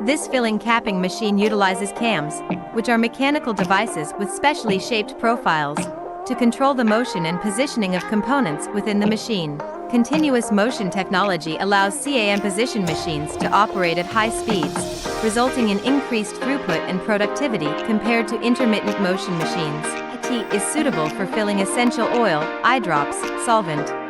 This filling capping machine utilizes cams, which are mechanical devices with specially shaped profiles, to control the motion and positioning of components within the machine. Continuous motion technology allows CAM position machines to operate at high speeds, resulting in increased throughput and productivity compared to intermittent motion machines. IT is suitable for filling essential oil, eye drops, solvent,